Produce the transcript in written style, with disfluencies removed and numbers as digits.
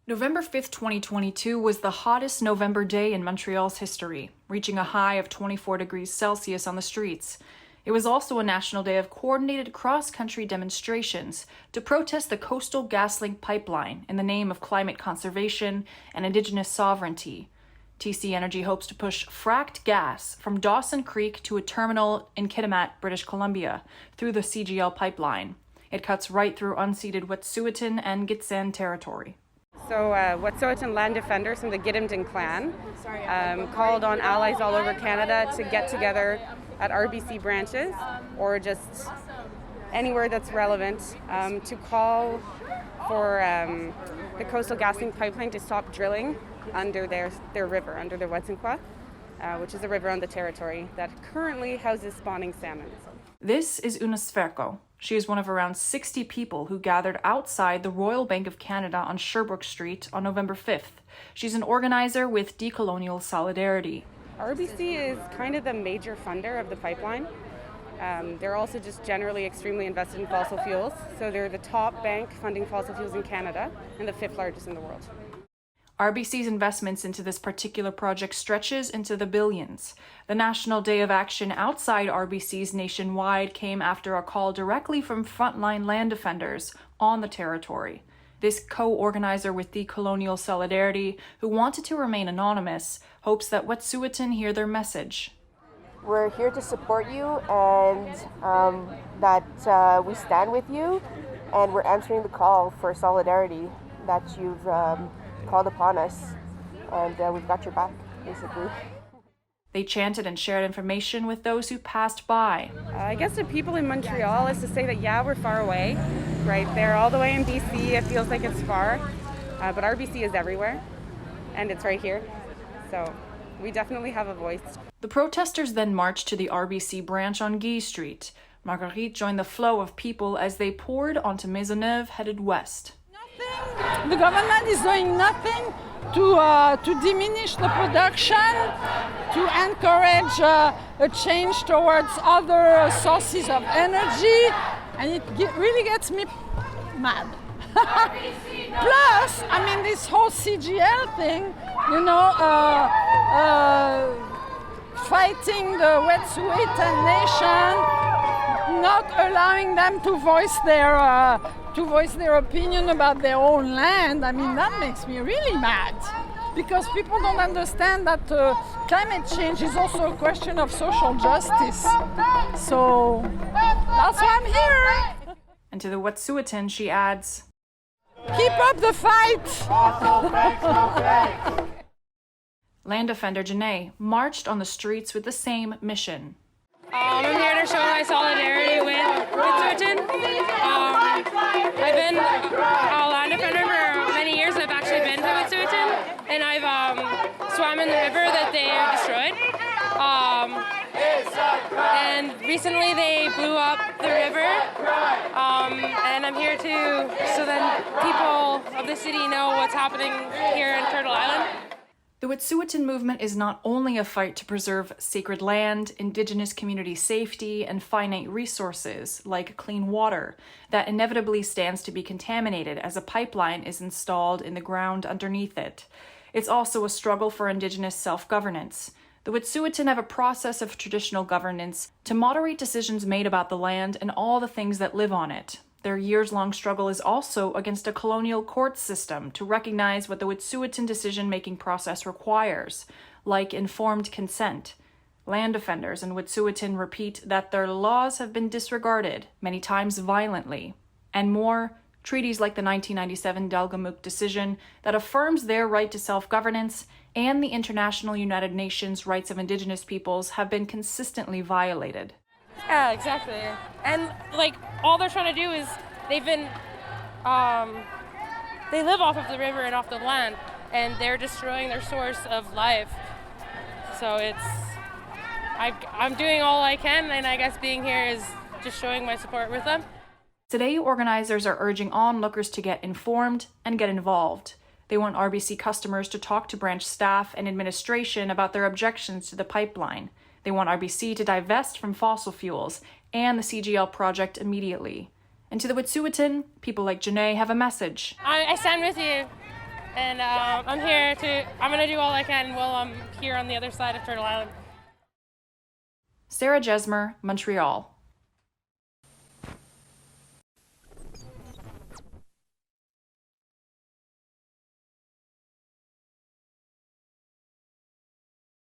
November 5th, 2022 was the hottest November day in Montreal's history, reaching a high of 24 degrees Celsius on the streets. It was also a national day of coordinated cross-country demonstrations to protest the Coastal GasLink pipeline in the name of climate conservation and Indigenous sovereignty. TC Energy hopes to push fracked gas from Dawson Creek to a terminal in Kitimat, British Columbia, through the CGL pipeline. It cuts right through unceded Wetsuweten and Gitxsan territory. So Wet'suwet'en land defenders from the Gidimt'en clan called on allies all over Canada to get together at RBC branches or just anywhere that's relevant to call for the Coastal GasLink pipeline to stop drilling under their river, under the Wet'suwet'en, which is a river on the territory that currently houses spawning salmon. This is Una Sverko. She is one of around 60 people who gathered outside the Royal Bank of Canada on Sherbrooke Street on November 5th. She's an organizer with Decolonial Solidarity. RBC is kind of the major funder of the pipeline. They're also just generally extremely invested in fossil fuels. So they're the top bank funding fossil fuels in Canada and the 5th largest in the world. RBC's investments into this particular project stretches into the billions. The National Day of Action outside RBC's nationwide came after a call directly from frontline land defenders on the territory. This co-organizer with Decolonial Solidarity, who wanted to remain anonymous, hopes that Wet'suwet'en hear their message. We're here to support you and that we stand with you, and we're answering the call for solidarity that you've called upon us, and we've got your back, basically. They chanted and shared information with those who passed by. I guess the people in Montreal is to say that, yeah, we're far away, right? They're all the way in BC. It feels like it's far, but RBC is everywhere, and it's right here. So we definitely have a voice. The protesters then marched to the RBC branch on Guy Street. Marguerite joined the flow of people as they poured onto Maisonneuve, headed west. The government is doing nothing to diminish the production, to encourage a change towards other sources of energy, and it really gets me mad. Plus, I mean, this whole CGL thing, fighting the Wet'suwet'en nation, not allowing them to voice their opinion about their own land. I mean, that makes me really mad, because people don't understand that climate change is also a question of social justice. So that's why I'm here. And to the Wet'suwet'en, she adds, keep up the fight. Land defender Janae marched on the streets with the same mission. I'm here to show my solidarity with Wet'suwet'en. I've been a land defender for many years. I've actually been to Wet'suwet'en, and I've swam in the river that they destroyed. And recently they blew up the river, and I'm here so then people of the city know what's happening here in Turtle Island. The Wet'suwet'en movement is not only a fight to preserve sacred land, Indigenous community safety, and finite resources, like clean water, that inevitably stands to be contaminated as a pipeline is installed in the ground underneath it. It's also a struggle for Indigenous self-governance. The Wet'suwet'en have a process of traditional governance to moderate decisions made about the land and all the things that live on it. Their years-long struggle is also against a colonial court system to recognize what the Wet'suwet'en decision-making process requires, like informed consent. Land defenders in Wet'suwet'en repeat that their laws have been disregarded, many times violently. And more, treaties like the 1997 Delgamuukw decision that affirms their right to self-governance and the International United Nations Rights of Indigenous Peoples have been consistently violated. Yeah, exactly. And all they're trying to do is they live off of the river and off the land, and they're destroying their source of life. So I'm doing all I can, and I guess being here is just showing my support with them. Today, organizers are urging onlookers to get informed and get involved. They want RBC customers to talk to branch staff and administration about their objections to the pipeline. They want RBC to divest from fossil fuels and the CGL project immediately. And to the Wet'suwet'en, people like Janae have a message. I stand with you. and I'm gonna do all I can while I'm here on the other side of Turtle Island. Sarah Jesmer, Montreal.